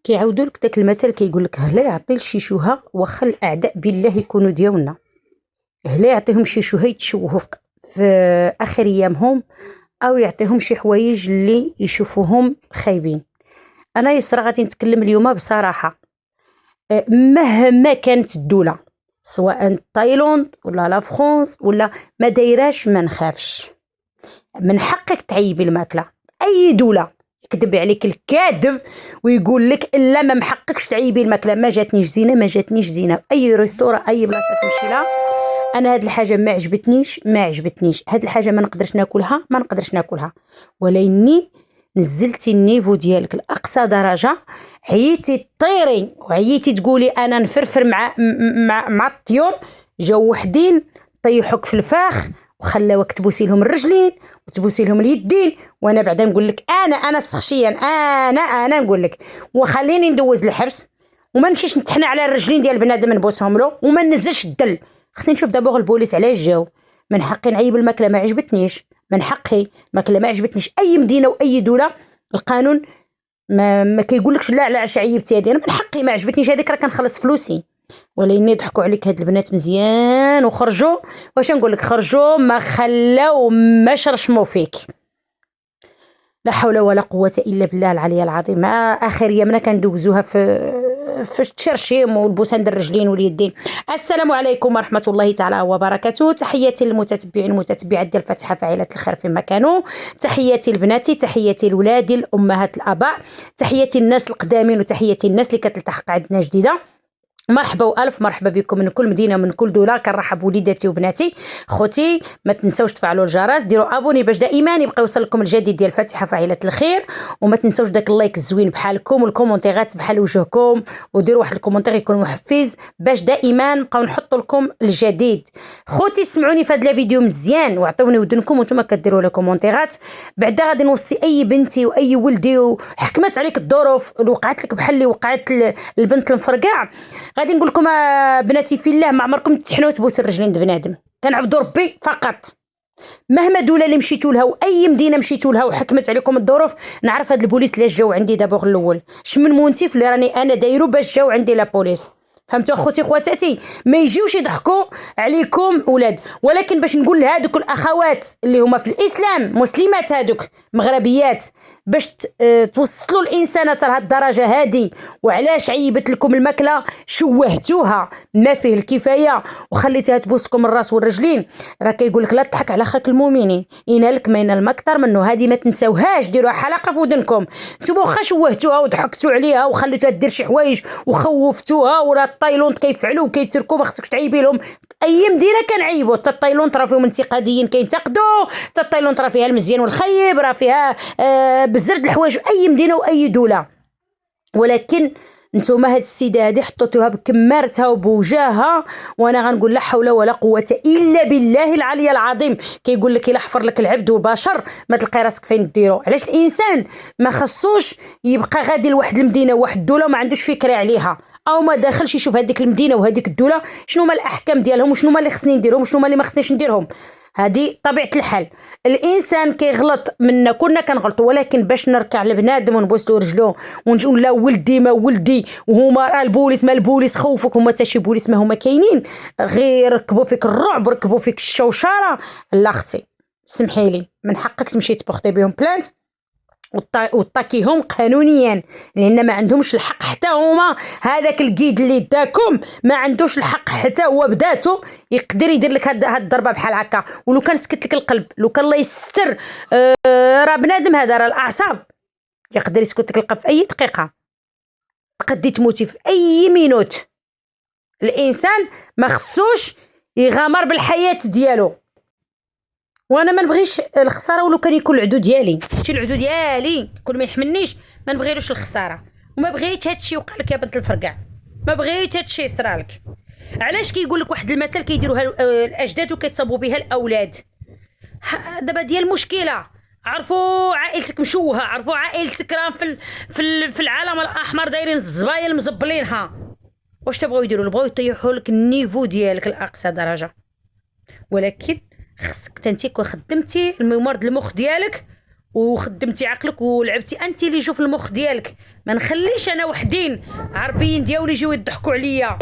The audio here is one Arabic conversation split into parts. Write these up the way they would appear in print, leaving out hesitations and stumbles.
كيعاودوا لك داك المثل كيقول لك هلا يعطي لشيشوها واخا الاعداء بالله يكونوا ديالنا، هلا يعطيهم شيشوها يتشوهوا في اخر ايامهم او يعطيهم شي حوايج اللي يشوفوهم خايبين. انا يسرا غادي نتكلم اليوم بصراحه. مهما كانت الدوله، سواء تايلاند ولا لا فرنسا ولا ما دايراش، ما نخافش، من حقك تعيبي الماكله. اي دوله يكذب عليك الكاذب ويقول لك الا ما محققش تعيبي الماكله، ما جاتنيش زينه، ما جاتنيش زينه. اي ريستورا اي بلاصه تمشي لها، انا هاد الحاجه ما عجبتنيش، ما عجبتنيش، هاد الحاجه ما نقدرش ناكلها، ما نقدرش ناكلها. ولاني نزلتي النيفو ديالك لاقصى درجه، عييتي طيري وعييتي تقولي انا نفرفر مع الطيور، جاو وحدين طيحوك في الفاخ وخلاوك تبوسي لهم الرجلين وتبوسي لهم اليدين. وانا بعدا نقول لك انا شخصيا انا نقول لك وخليني ندوز الحبس وما نمشيش نتحنى على الرجلين ديال بنادم نبوسهم له وما ننزلش الدل. خصني نشوف دابا البوليس علاش جاو. من حقي نعيب الماكله ما عجبتنيش، من حقي ماكله ما عجبتنيش. اي مدينه واي دوله القانون ما كيقولكش لا علاش عيبتي هذه. انا من حقي ما عجبتنيش هذيك، راه كنخلص فلوسي. ولكن يضحكوا عليك هاد البنات مزيان وخرجوا، واش نقول لك، خرجوا ما خلاو ما شرشموا فيك. لا حول ولا قوة إلا بالله العلي العظيم. آخر يومنا كندوزوها في التشرشيم والبوسان الرجلين واليدين. السلام عليكم ورحمة الله تعالى وبركاته. تحياتي للمتتبعين المتتبعات ديال فتحة فاعلة الخير فيما كانوا، تحياتي لبناتي، تحياتي لولادي، الأمهات، الآباء، تحياتي الناس القدامين، وتحياتي الناس اللي كتلتحق عندنا جديدة. مرحبا والف مرحبا بكم من كل مدينه ومن كل دوله. كنرحب وليداتي وبناتي. خوتي ما تنساوش تفعلوا الجرس، ديروا ابوني باش دائما يبقى يوصل لكم الجديد ديال فاتحه فاعله الخير. وما تنساوش داك اللايك الزوين بحالكم والكومونتيرات بحال وجهكم، وديروا واحد الكومونتير يكون محفز باش دائما نبقاو نحط لكم الجديد. خوتي سمعوني في هذا الفيديو مزيان وعطوني ودنكم وانتم كديروا لي كومونتيرات. بعدا غادي نوصي اي بنتي واي ولدي وحكمت عليك الظروف اللي وقعت لك بحال اللي وقعت البنت المفرقع، غادي نقول لكم بناتي في الله ما عمركم تحنوا تبوسوا الرجلين د بنادم، كنعبدوا ربي فقط. مهما دوله اللي مشيتوا لها واي مدينه مشيتوا لها وحكمت عليكم الظروف، نعرف هاد البوليس اللي جاو عندي دابا الاول شمن مونتيف اللي راني انا دايرو باش جاو عندي لا بوليس. فهمتوا اخوتي خواتاتي؟ ما يجيوش يضحكوا عليكم اولاد. ولكن باش نقول لهذوك الاخوات اللي هما في الاسلام مسلمات، هذوك مغربيات، باش توصلوا الانسانه لهاد الدرجه هذه، وعلاش عيبت لكم الماكله، شوهتوها ما فيه الكفايه وخليتها تبوسكم الراس والرجلين. راه كيقول لك لا تضحك على اخاك المؤمن ينالك ما ينال المكتر منه. هذه ما تنساوهاش، ديروها حلقه في ودنكم. نتوما واخا شوهتوها وضحكتوا عليها وخليتوها دير شي حوايج وخوفتوها، ولا تايلاند كيفعلوا وكيتركوا، ما خصك تعيبي لهم. اي مدينه كنعيبوا، حتى تايلاند راه فيهم انتقاديين كينتقدوا، حتى تايلاند راه فيها المزيان والخيب، راه فيها بزاف د الحوايج، اي مدينه واي دوله. ولكن نتوما هاد السيده هادي حطيتوها بكمارتها وبوجاهها، وانا غنقول لا حول ولا قوه الا بالله العلي العظيم. كيقول لك الا حفر لك العبد والبشر ما تلقى راسك فين ديرو. علاش الانسان ما خصوش يبقى غادي لواحد المدينه وواحد الدوله وما عندوش فكره عليها، او ما داخلش يشوف هذيك المدينه وهذيك الدوله شنو هما الاحكام ديالهم وشنو هما اللي خصني نديرهم وشنو هما اللي ما خصنيش نديرهم. هذه طبيعه الحال. الانسان كيغلط، منا كلنا كنغلطوا، ولكن باش نركع لبنادم ونبوس له رجلو ونقول لا ولدي ما ولدي وهما البوليس ما البوليس خوفك، هما حتى شي بوليس ما هما كاينين، غير ركبوا فيك الرعب، ركبوا فيك الشوشره. لا اختي سمحي لي، من حقك تمشي تبوختي بهم بلانت وطاكيهم قانونيا، لان ما عندهمش الحق حتى هما. هذاك القيد اللي داكم ما عندوش الحق حتى هو بذاته يقدر يدير لك هاد الضربه بحال هكا. ولو كان سكت لك القلب، لو كان الله يستر، راه بنادم هذا، راه الاعصاب، يقدر يسكت لك القلب في اي دقيقه، تقدي تموتي في اي مينوت. الانسان ما خصوش يغامر بالحياه ديالو. وانا ما نبغيش الخساره، ولو كان يكون العدو ديالي، شتي العدو ديالي كل ما يحملنيش ما نبغيلوش الخساره. وما بغيت هادشي يوقع لك يا بنت الفرقع، ما بغيت هادشي يصرالك. علاش كيقول لك واحد المثل كيديروها الاجداد وكيتصاوبوا بها الاولاد؟ دابا ديال المشكله، عرفوا عائلتك مشوهه، عرفوا عائلتك راه في العالم الاحمر دايرين الزبايل مزبلينها. واش تبغوا يديروا؟ بغاو يطيحوا لك النيفو ديالك لاقصى درجه. ولكن خصك تنتي كون خدمتي الممرض المخ ديالك وخدمتي عقلك ولعبتي انت اللي جو في المخ ديالك، ما نخليش انا وحدين عربيين ديالي يجيو يضحكوا عليا.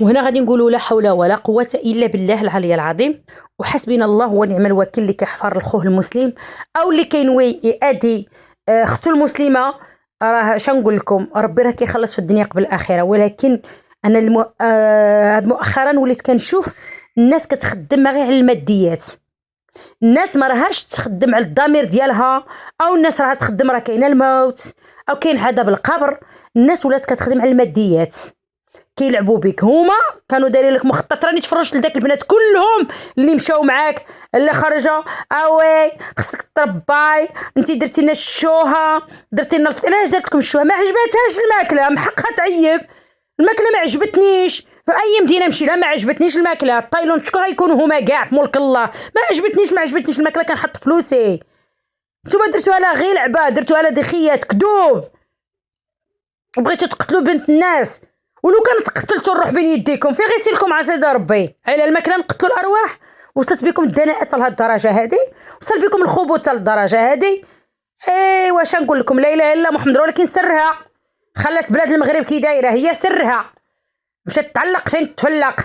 وهنا غادي نقولوا لا حول ولا قوة إلا بالله العلي العظيم، وحسبنا الله ونعم الوكيل اللي كيحفر الخوه المسلم أو اللي كينوي يأذي أختو المسلمة. راه شنقول لكم، ربي راه كيخلص في الدنيا قبل الآخرة. ولكن أنا مؤخرا وليت كنشوف الناس كتخدم غير على الماديات. الناس ما راهاش تخدم على الضمير ديالها، أو الناس راها تخدم راه كاين الموت أو كاين عذاب القبر. الناس ولات كتخدم على الماديات، كيلعبوا بك. هما كانوا دايرين لك مخطط، راني تفرجت لذاك البنات كلهم اللي مشاو معاك اللي خرجوا، اوي خصك ترباي، انت درتي لنا الشوها، درتي لنا علاش درت لكم الشوها؟ ما عجبتهاش الماكله، محقها تعيب الماكله، ما عجبتنيش. في اي مدينه نمشي لها ما عجبتنيش الماكله. التايلون شكون غيكونوا هما كاع في ملك الله؟ ما عجبتنيش الماكله، كنحط فلوسي. نتوما درتوها لها غير لعبه، درتوها لها دخيات كذوب، بغيتوا تقتلوا بنت الناس. ولو كانت قتلتوا الروح بين يديكم في غيسيلكم عسى ربي على الماكله نقتلوا الارواح. وصلت بكم الدناءة لهاد الدرجه هذه، وصل بكم الخبث للدرجه هذه. واش نقول لكم؟ لا اله الا محمد. ولكن سرها خلات بلاد المغرب كي دايره، هي سرها مشات تعلق فين تفلق.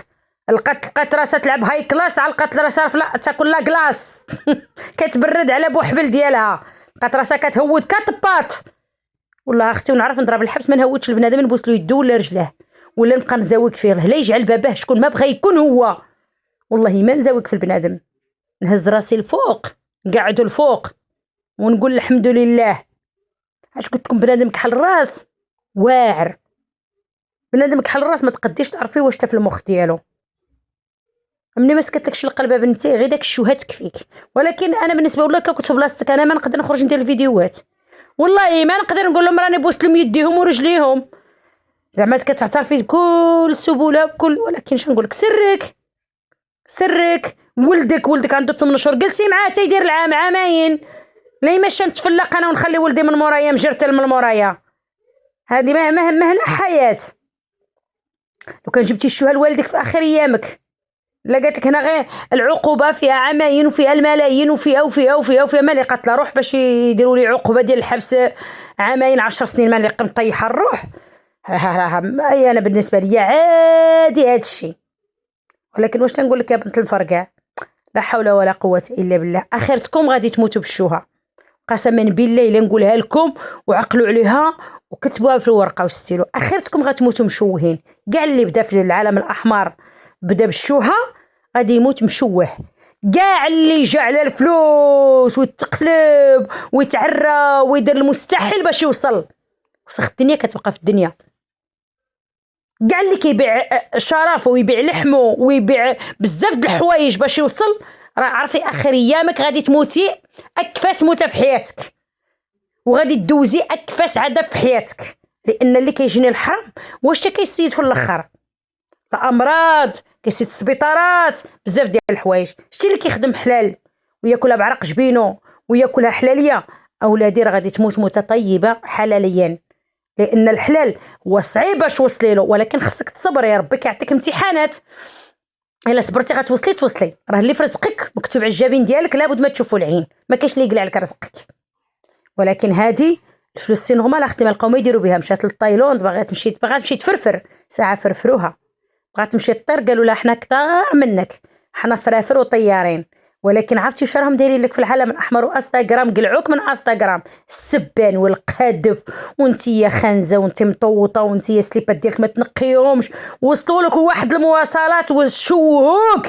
لقات راسها تلعب هاي كلاس، علقات راسها تاكل لا كلاص كتبرد على بوحبل ديالها، لقات راسها كتهود كطباط. والله اختي ونعرف نضرب الحبس ما نهودش البنادم نبوس له يدو ولا رجله ولا نبقى نزاوق فيه. لا يجعل باباه شكون ما بغى يكون هو، والله ما نزاوق في البنادم. نهز راسي الفوق، نقعدو الفوق ونقول الحمد لله. اش قلت لكم؟ بنادم كحل الراس واعر، بنادم كحل الراس ما تقديش تعرفي واش تا في المخ ديالو. مني ما سكتلكش القلبه بنتي، غير داك الشوهه تكفيك. ولكن انا بالنسبه لك كنت في بلاصتك انا ما نقدر نخرج ندير الفيديوهات، والله ما نقدر نقول لهم راني بوست لهم يديهم ورجليهم، زعما كتعترفي بكل السبوله بكل. ولكن شنقول لك؟ سرك ولدك عنده 8 شهور، جلسي معاه تيدير العام عامين، لا يمشي نتفلق انا ونخلي ولدي من مورايا مجرتل من مورايا. هذه مهنا حياه. لو كان جبتي الشوهه لوالدك في اخر ايامك، لا قالت لك هنا غير العقوبه فيها عماين وفيها الملايين وفيها مالي قتله روح باش يديروا لي عقوبه ديال الحبس عامين 10 سنين مالي مطيحه الروح. انا بالنسبه لي عادي هذا الشيء. ولكن واش تنقول لك يا بنت الفرقع؟ لا حول ولا قوه الا بالله. اخرتكم غادي تموتوا بالشوهه، قسما بالله الا نقولها لكم وعقلوا عليها وكتبوها في الورقه وستيلو. اخرتكم غتموتوا مشوهين. كاع اللي بدا في العالم الاحمر بدا بالشوهه غادي يموت مشوه. كاع اللي جا على الفلوس ويتقلب ويتعرى ويدير المستحيل باش يوصل، وسخ الدنيا كتبقى في الدنيا. كاع اللي كيبيع شرفه ويبيع لحمه ويبيع بزاف د الحوايج باش يوصل، راه عرفي اخر ايامك غادي تموتي اكفاس موته في حياتك، وغادي تدوزي اكفاس عذاب في حياتك. لان اللي كيجيني الحرام واش كيسيد في الاخر؟ الامراض كيسيد السبيطارات، بزاف ديال الحوايج. شتي اللي كيخدم حلال وياكلها بعرق جبينو وياكلها حلاليه، اولادي راه غادي تموت موته طيبه حلاليا. لان الحلال هو صعيب باش توصلي له، ولكن خصك تصبري، يا ربي كيعطيك امتحانات. الا صبرتي غتوصلي. راه اللي في رزقك مكتوب على الجبين ديالك لابد ما تشوفوا العين، ما كاينش اللي يقلع لك رزقك. ولكن هذه الفلوس نورمال احتمال القوم يديروا بها. مشات للتايلاند باغا تمشي تفرفر، ساعه فرفروها. بغات تمشي تطير قالوا لها حنا كثار منك، حنا فرافر وطيارين. ولكن عرفتي واش راهم دايرين لك في العالم الاحمر وانستغرام؟ قلعوك من انستغرام، السبان والقذف وانتي خانزه وانتي مطوطه وانتي سليبات ديالك ما تنقيهمش، وصلوا لك واحد المواصلات وشوهوك،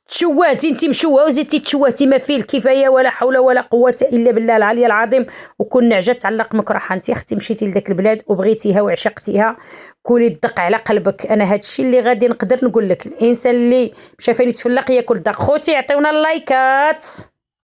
تشوهتي انتي مشوهه وزيدتي تشوهتي ما فيه الكفايه. ولا حول ولا قوه الا بالله العلي العظيم. وكون نعجه تعلق مكرحه. انتي اختي مشيتي لذاك البلاد وبغيتيها وعشقتيها، كولي الدق على قلبك. انا هادشي اللي غادي نقدر نقول لك. الانسان اللي مشى فين يتفلق ياكل دق. خوتي عطيونا اللايكات.